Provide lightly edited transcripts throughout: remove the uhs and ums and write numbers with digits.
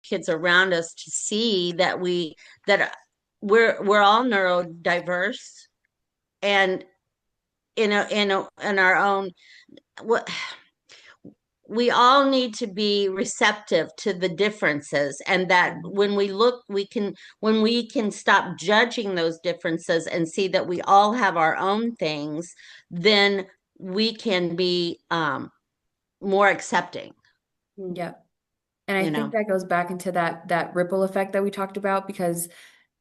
kids around us to see that we're all neurodiverse, and in our own, what we all need to be receptive to the differences, and that when we look, when we can stop judging those differences and see that we all have our own things, then we can be more accepting, Yeah. And I you think know. that goes back into that ripple effect that we talked about, because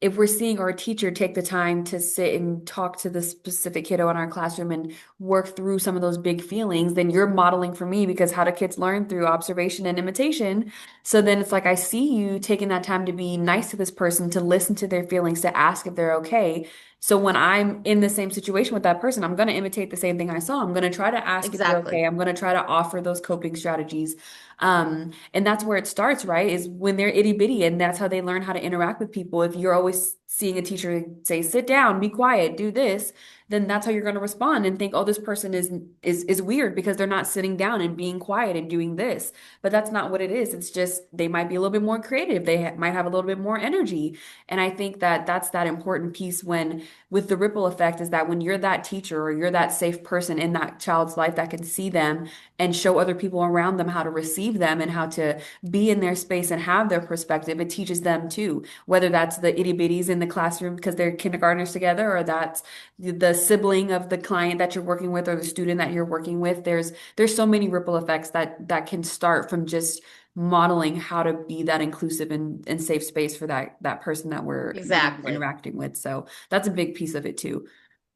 if we're seeing our teacher take the time to sit and talk to the specific kiddo in our classroom and work through some of those big feelings, then you're modeling for me, because how do kids learn? Through observation and imitation. So then it's like, I see you taking that time to be nice to this person, to listen to their feelings, to ask if they're okay. So when I'm in the same situation with that person, I'm going to imitate the same thing I saw. I'm going to try to ask if they're okay. Exactly. I'm going to try to offer those coping strategies. And that's where it starts, right? Is when they're itty bitty, and that's how they learn how to interact with people. If you're always seeing a teacher say, sit down, be quiet, do this, then that's how you're going to respond and think, oh, this person is weird because they're not sitting down and being quiet and doing this. But that's not what it is. It's just they might be a little bit more creative. They might have a little bit more energy. And I think that that's that important piece when with the ripple effect, is that when you're that teacher or you're that safe person in that child's life that can see them and show other people around them how to receive them and how to be in their space and have their perspective, it teaches them too, whether that's the itty bitties in the classroom because they're kindergartners together, or that's the sibling of the client that you're working with or the student that you're working with. There's so many ripple effects that can start from just modeling how to be that inclusive and safe space for that person that we're Exactly. interacting with. So that's a big piece of it too.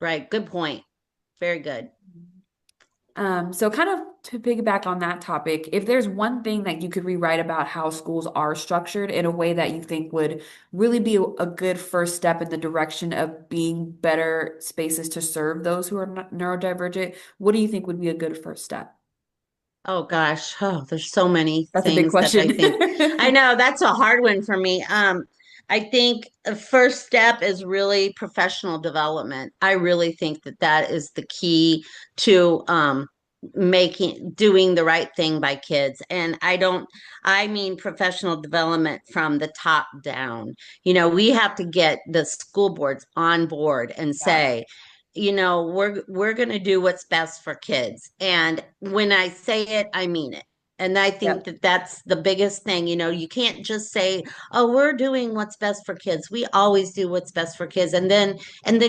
Right. Good point. Very good. So kind of to piggyback on that topic, if there's one thing that you could rewrite about how schools are structured in a way that you think would really be a good first step in the direction of being better spaces to serve those who are neurodivergent, what do you think would be a good first step? Oh gosh. Oh, there's so many That's a big things that I question. think. I know that's a hard one for me. I think the first step is really professional development. I really think that that is the key to doing the right thing by kids. And I mean professional development from the top down. You know, we have to get the school boards on board and Yeah. say, you know, we're going to do what's best for kids. And when I say it, I mean it. And I think Yep. that that's the biggest thing. You know, you can't just say, "Oh, we're doing what's best for kids." We always do what's best for kids, and then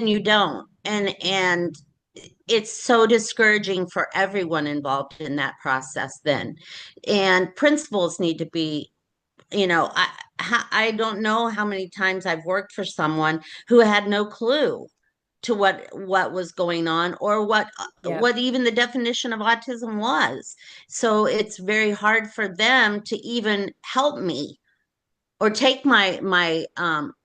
you don't. And it's so discouraging for everyone involved in that process then. And principals need to be, you know, I don't know how many times I've worked for someone who had no clue to what was going on, or Yep. what even the definition of autism was. So it's very hard for them to even help me or take my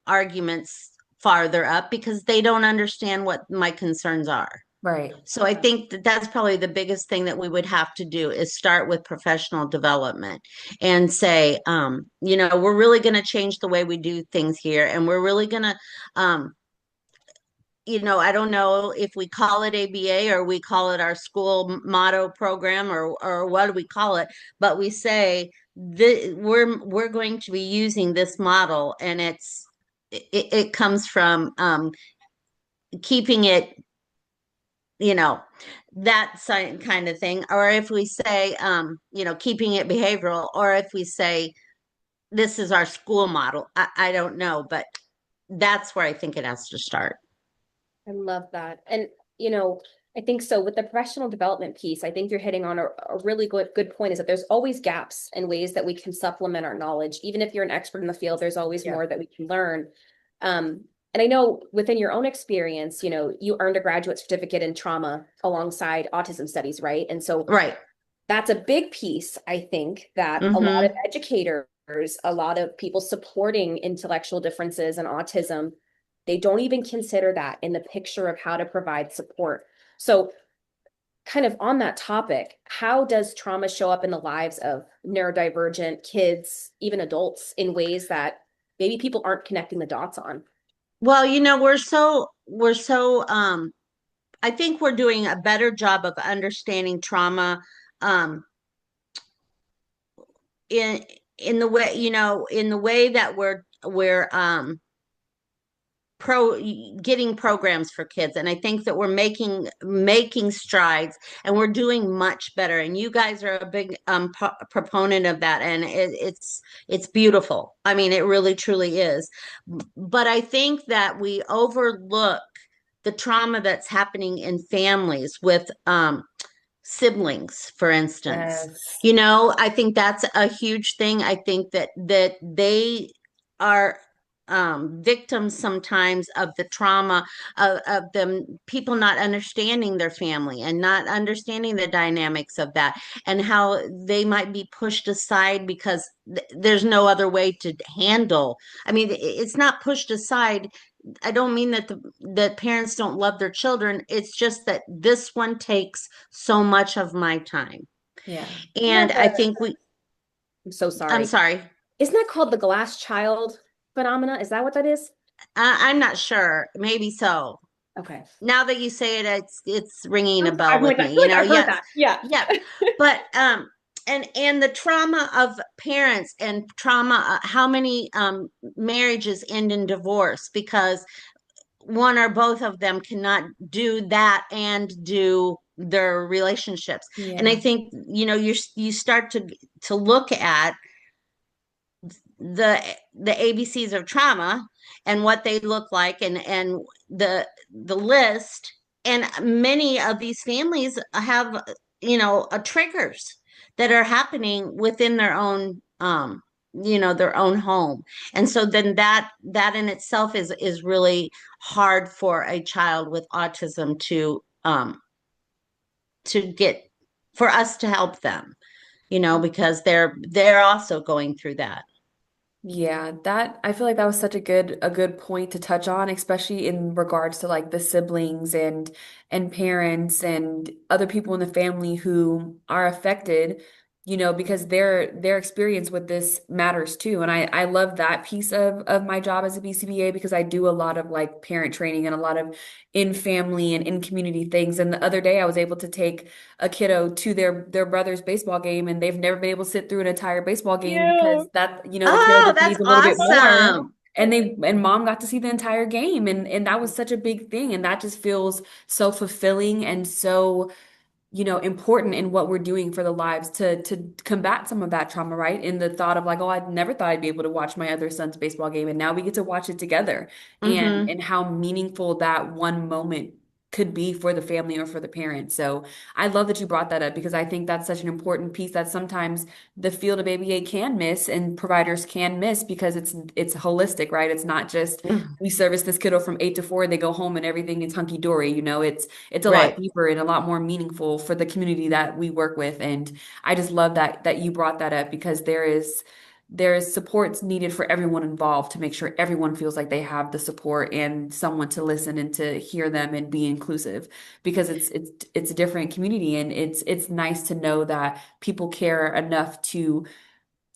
arguments farther up because they don't understand what my concerns are. Right. So I think that that's probably the biggest thing that we would have to do is start with professional development and say, you know, we're really going to change the way we do things here, and we're really going to you know, I don't know if we call it ABA or we call it our school motto program, or what do we call it, but we say we're going to be using this model, and it comes from keeping it, you know, that kind of thing. Or if we say, you know, keeping it behavioral, or if we say this is our school model, I don't know, but that's where I think it has to start. I love that. And, you know, I think so with the professional development piece, I think you're hitting on a really good point, is that there's always gaps and ways that we can supplement our knowledge. Even if you're an expert in the field, there's always Yeah. more that we can learn. And I know within your own experience, you know, you earned a graduate certificate in trauma alongside autism studies, right? And so Right. that's a big piece, I think, that a lot of Mm-hmm. educators, a lot of people supporting intellectual differences and autism, they don't even consider that in the picture of how to provide support. So, kind of on that topic, how does trauma show up in the lives of neurodivergent kids, even adults, in ways that maybe people aren't connecting the dots on? Well, you know, we're so I think we're doing a better job of understanding trauma um in in the way, in the way that we're pro getting programs for kids, and I think that we're making strides, and we're doing much better, and you guys are a big proponent of that, and it's beautiful. I mean, it really truly is. But I think that we overlook the trauma that's happening in families with siblings, for instance. Yes. I think that's a huge thing. I think that they are victims sometimes of the trauma of them, people not understanding their family and not understanding the dynamics of that, and how they might be pushed aside because there's no other way to handle. I mean, it's not pushed aside. I don't mean that parents don't love their children. It's just that this one takes so much of my time. Yeah. And I think I'm so I'm sorry. sorry. Isn't that called the glass child phenomena? Is that what that is? I'm not sure. Maybe so. Okay. Now that you say it, it's ringing a I bell with me. feel like I've heard Yes, that. Yeah. yeah. But and the trauma of parents and trauma. How many marriages end in divorce because one or both of them cannot do that and do their relationships. And I Yeah. think you start to look at the ABCs of trauma and what they look like, and the list, and many of these families have triggers that are happening within their own their own home. And so then that in itself is really hard for a child with autism to get, for us to help them, because they're also going through that. Yeah, that I feel like that was such a good point to touch on, especially in regards to like the siblings and parents and other people in the family who are affected, because their experience with this matters too. And I love that piece of my job as a BCBA because I do a lot of like parent training and a lot of in family and in community things. And the other day I was able to take a kiddo to their brother's baseball game, and they've never been able to sit through an entire baseball game because You. the kiddo Oh, just that's needs a little bit more. awesome. And mom got to see the entire game, and that was such a big thing, and that just feels so fulfilling and so important in what we're doing for the lives to combat some of that trauma, right? In the thought of like, oh, I never thought I'd be able to watch my other son's baseball game, and now we get to watch it together, and Mm-hmm. how meaningful that one moment could be for the family or for the parent. So I love that you brought that up because I think that's such an important piece that sometimes the field of ABA can miss and providers can miss because it's holistic, right? It's not just we service this kiddo from 8 to 4, they go home and everything is hunky dory. It's a lot Right. deeper and a lot more meaningful for the community that we work with. And I just love that you brought that up because there is supports needed for everyone involved to make sure everyone feels like they have the support and someone to listen and to hear them and be inclusive because it's a different community, and it's nice to know that people care enough to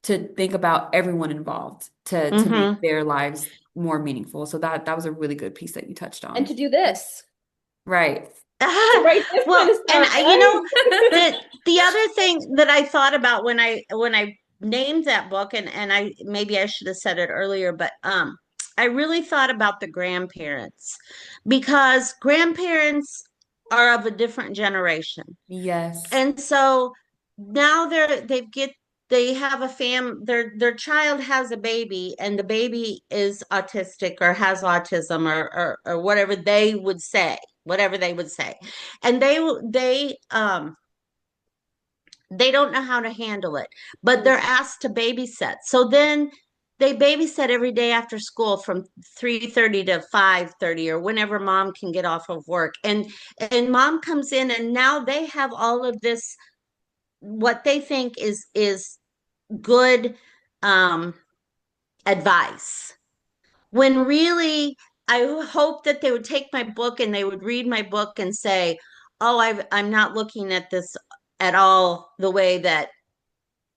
think about everyone involved to make Mm-hmm. their lives more meaningful. So that was a really good piece that you touched And on. to do this, Right. to write this kind Well, of and stuff, right? the other thing that I thought about when I named that book, and I maybe I should have said it earlier, but I really thought about the grandparents, because grandparents are of a different generation. Yes. And so now they have a their child has a baby, and the baby is autistic or has autism, or whatever they would say. And they don't know how to handle it, but they're asked to babysit. So then they babysit every day after school from 3:30 to 5:30, or whenever mom can get off of work. And mom comes in, and now they have all of this, what they think is good um advice, when really I hope that they would take my book and they would read my book and say, oh, I'm not looking at this at all the way that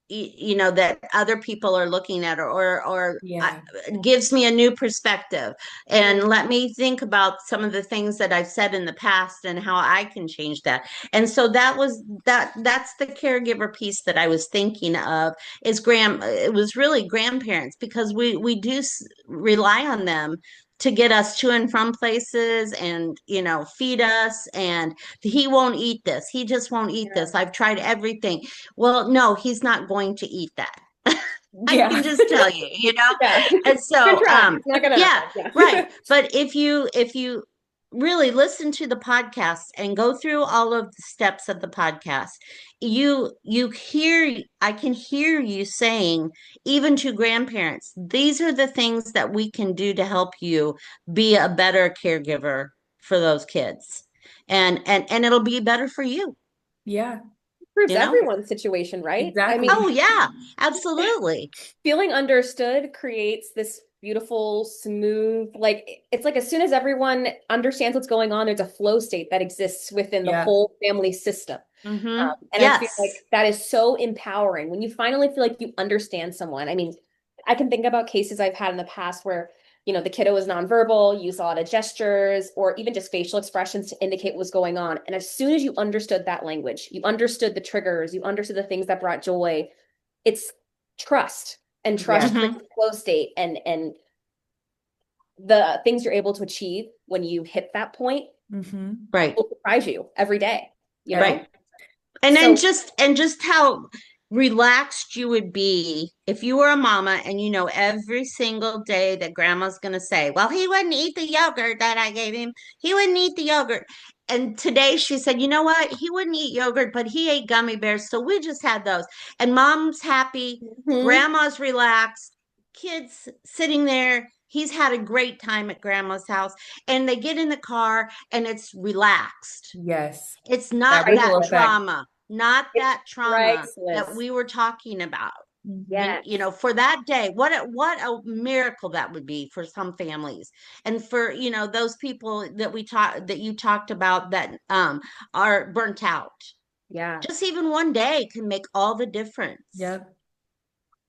you know, that other people are looking at, or Yeah. gives me a new perspective and let me think about some of the things that I've said in the past and how I can change that. And so that's the caregiver piece that I was thinking of, is it was really grandparents, because we do rely on them to get us to and from places, and, you know, feed us. And he won't eat this, he just won't eat this, I've tried everything. Well, no, he's not going to eat that. I Yeah. can just tell you, you know? Yeah. And Good so, try. It's not gonna yeah, happen. right. Yeah. But if you really listen to the podcast and go through all of the steps of the podcast, I can hear you saying, even to grandparents, these are the things that we can do to help you be a better caregiver for those kids. And it'll be better for you, Yeah, Improves you know? everyone's situation, right? I mean, Oh exactly. yeah, absolutely. feeling understood creates this beautiful, smooth, like it's like as soon as everyone understands what's going on, there's a flow state that exists within the Yeah. whole family system. And I feel Yes. like that is so empowering when you finally feel like you understand someone. I mean, I can think about cases I've had in the past where, the kiddo was nonverbal, used a lot of gestures, or even just facial expressions to indicate what was going on. And as soon as you understood that language, you understood the triggers, you understood the things that brought joy, it's trust, and trust Yeah. creates a flow state, and the things you're able to achieve when you hit that point Mm-hmm. Right. will surprise you every day, you know? Right. And then So, just how relaxed you would be if you were a mama, and you know every single day that grandma's going to say, well, he wouldn't eat the yogurt that I gave him. He wouldn't eat the yogurt. And today she said, you know what? He wouldn't eat yogurt, but he ate gummy bears. So we just had those. And mom's happy, mhm, grandma's relaxed, kids sitting there. He's had a great time at grandma's house, and they get in the car and it's relaxed. Yes. It's That not ripple that priceless. effect. trauma, not It's that trauma that priceless. we were talking about. Mm-hmm. Yes. You know, for that day, what a miracle that would be for some families, and for, you know, those people that you talked about that are burnt out. Yeah. Just even one day can make all the difference. Yep.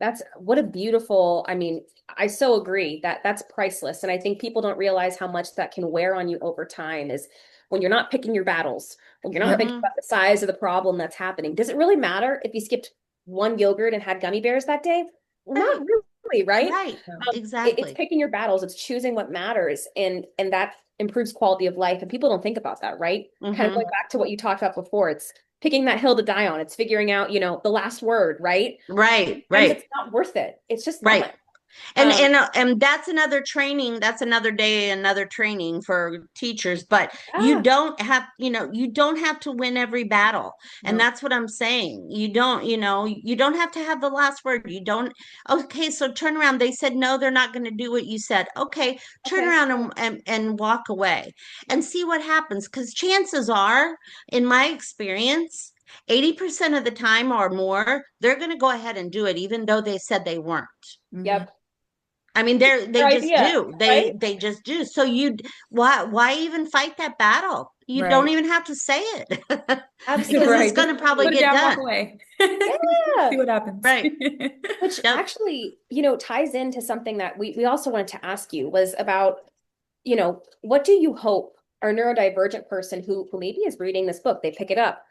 That's what a beautiful, I mean, I so agree that that's priceless. And I think people don't realize how much that can wear on you over time, is when you're not picking your battles, when you're not Yep. thinking Hmm. about the size of the problem that's happening. Does it really matter if you skipped one yogurt and had gummy bears that day? Not Right, really, right? right, No. It's exactly. picking your battles, it's choosing what matters, and that improves quality of life. And people don't think about that, right? Kind of Hmm. going back to what you talked about before, it's picking that hill to die on. It's figuring out, the last word, right? Right, Sometimes right, it's not worth it. It's just right. not. And Um, and that's another training, that's another day, another training for teachers. But you ah, don't have, you know, you don't have to win every battle. And No. that's what I'm saying. You don't, you know, you don't have to have the last word. You don't. Okay, so turn around. They said no, they're not going to do what you said. Okay, turn okay. around and walk away and see what happens. Because chances are, in my experience, 80% of the time or more, they're going to go ahead and do it, even though they said they weren't. Mm-hmm. Yep. I mean, they Your just idea, do. right? They just do. So why even fight that battle? You don't Right. even have to say it because it's Absolutely. Right. going Just to probably put it get down, walk done. away. Yeah. See what happens. Right. Which Yep. actually, ties into something that we also wanted to ask you, was about, what do you hope our neurodivergent person who maybe is reading this book, they pick it up,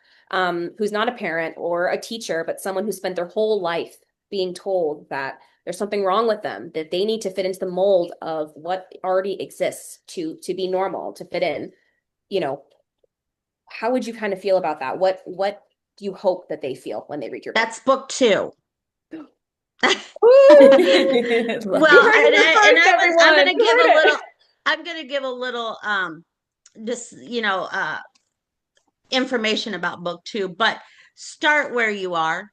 who's not a parent or a teacher, but someone who spent their whole life being told that there's something wrong with them, that they need to fit into the mold of what already exists to be normal, to fit in, you know, how would you kind of feel about that? What do you hope that they feel when they read your book? That's book two. Woo! Love You Well, heard it. it here and first, I'm everyone. going to You give a heard little. it. I'm going to give a little just, you know, information about book two. But start where you are.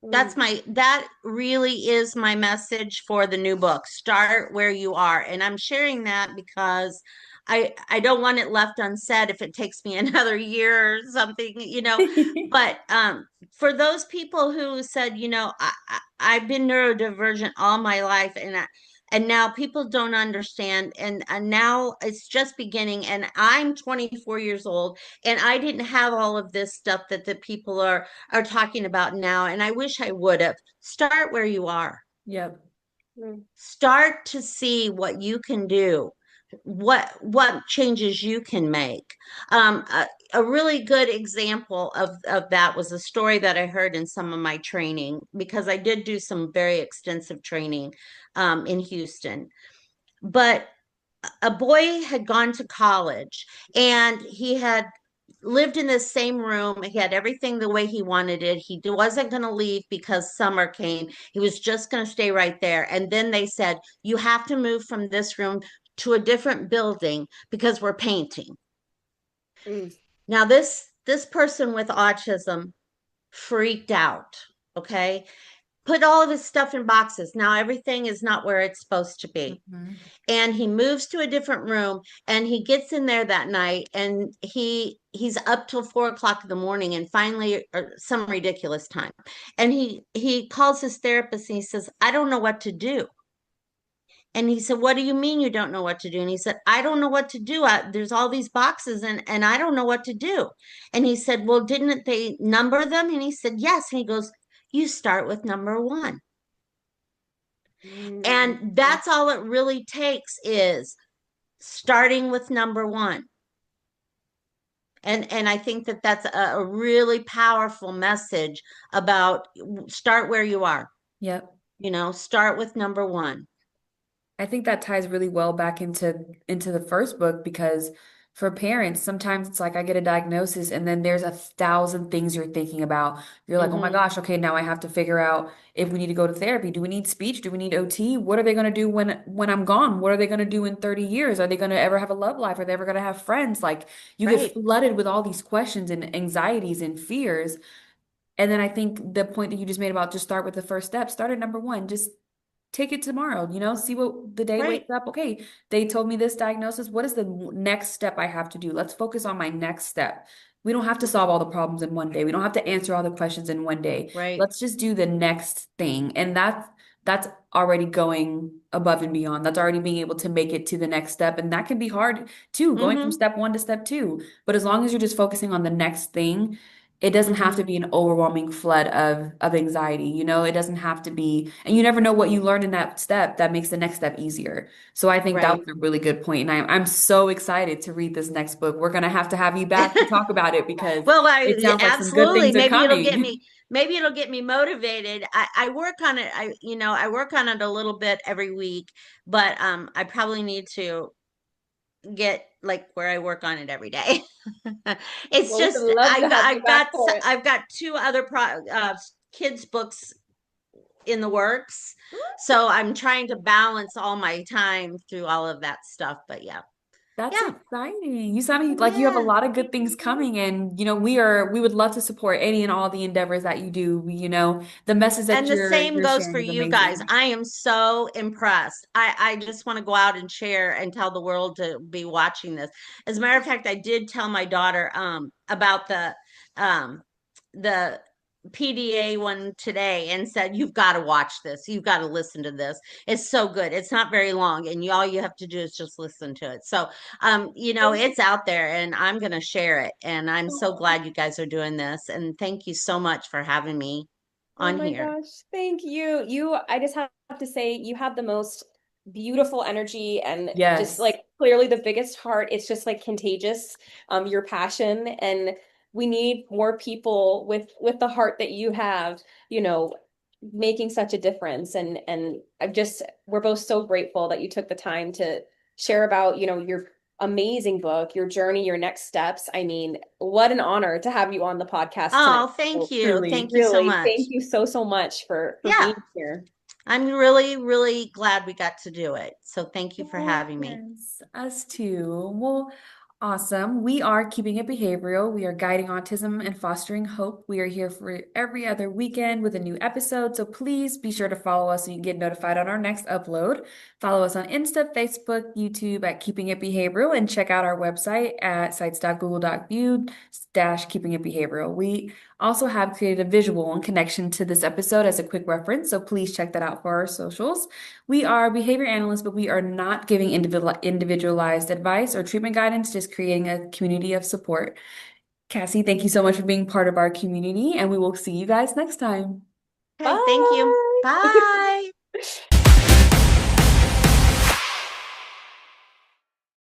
Mm, That really is my message for the new book. Start where you are. And I'm sharing that because I don't want it left unsaid if it takes me another year or something, you know. But for those people who said, you know, I've been neurodivergent all my life, and And now people don't understand. And now it's just beginning. And I'm 24 years old, and I didn't have all of this stuff that the people are talking about now. And I wish I would have. Start where you are. Yep. Start to see what you can do, what changes you can make. A really good example of that was a story that I heard in some of my training, because I did do some very extensive training in Houston. But a boy had gone to college, and he had lived in the same room. He had everything the way he wanted it. He wasn't going to leave because summer came. He was just going to stay right there. And then they said, you have to move from this room to a different building because we're painting. Mm. Now, this person with autism freaked out, okay? Put all of his stuff in boxes. Now everything is not where it's supposed to be. Mm-hmm. And he moves to a different room, and he gets in there that night, and he's up till 4 o'clock in the morning, and finally, or some ridiculous time. And he calls his therapist, and he says, I don't know what to do. And he said, what do you mean you don't know what to do? And he said, I don't know what to do. There's all these boxes, and I don't know what to do. And he said, well, didn't they number them? And he said, yes. And he goes, you start with number one. And that's all it really takes, is starting with number one. And I think that that's a really powerful message about start where you are. Yep. Start with number one. I think that ties really well back into the first book, because for parents, sometimes it's like I get a diagnosis and then there's 1,000 things you're thinking about. You're like, oh my gosh, okay, now I have to figure out if we need to go to therapy. Do we need speech? Do we need OT? What are they going to do when I'm gone? What are they going to do in 30 years? Are they going to ever have a love life? Are they ever going to have friends? Like, you get Right. flooded with all these questions and anxieties and fears. And then I think the point that you just made about just start with the first step, start at number one. Just take it tomorrow, see what the day Right. wakes up. Okay, they told me this diagnosis. What is the next step I have to do? Let's focus on my next step. We don't have to solve all the problems in one day. We don't have to answer all the questions in one day. Right. Let's just do the next thing. And that's already going above and beyond. That's already being able to make it to the next step. And that can be hard too, going from step one to step two. But as long as you're just focusing on the next thing, it doesn't have to be an overwhelming flood of anxiety. It doesn't have to be, and you never know what you learn in that step that makes the next step easier. So I think that Right. was a really good point. And I'm so excited to read this next book. We're going to have you back to talk about it, because Well, it sounds like some good absolutely. things are coming. Maybe it'll get me motivated. I work on it. I work on it a little bit every week, but I probably need to get like where I work on it every day. It's Well, we just would love to have you back for it. I've got two other kids books in the works. So I'm trying to balance all my time through all of that stuff. But yeah. That's Yeah. exciting. You sound like you have a Yeah. lot of good things coming, and we would love to support any and all the endeavors that you do. The message that And the same you're goes for sharing is you guys. amazing. I am so impressed. I just want to go out and share and tell the world to be watching this. As a matter of fact, I did tell my daughter about um the PDA one today, and said, you've got to watch this. You've got to listen to this. It's so good. It's not very long, and all you have to do is just listen to it. So it's out there, and I'm going to share it. And I'm so glad you guys are doing this. And thank you so much for having me Oh on my here. gosh, thank you. I just have to say, you have the most beautiful energy, and just Yes. like clearly the biggest heart. It's just like contagious, your passion. And we need more people with the heart that you have, making such a difference. And we're both so grateful that you took the time to share about, your amazing book, your journey, your next steps. I mean, what an honor to have you on the podcast tonight. Oh, thank So you. Truly. Thank you so really, thank much. you so much for Yeah, being here. I'm really, really glad we got to do it. So thank you for having me. Yes, us too. Well, awesome. We are Keeping It Behavioral. We are guiding autism and fostering hope. We are here for every other weekend with a new episode. So please be sure to follow us so you can get notified on our next upload. Follow us on Insta, Facebook, YouTube at Keeping It Behavioral, and check out our website at sites.google.view/Keeping It Behavioral. We Also have created a visual and connection to this episode as a quick reference, so please check that out for our socials. We are behavior analysts, but we are not giving individualized advice or treatment guidance, just creating a community of support. Cassie, thank you so much for being part of our community, and we will see you guys next time. Okay, thank you. Bye. Bye.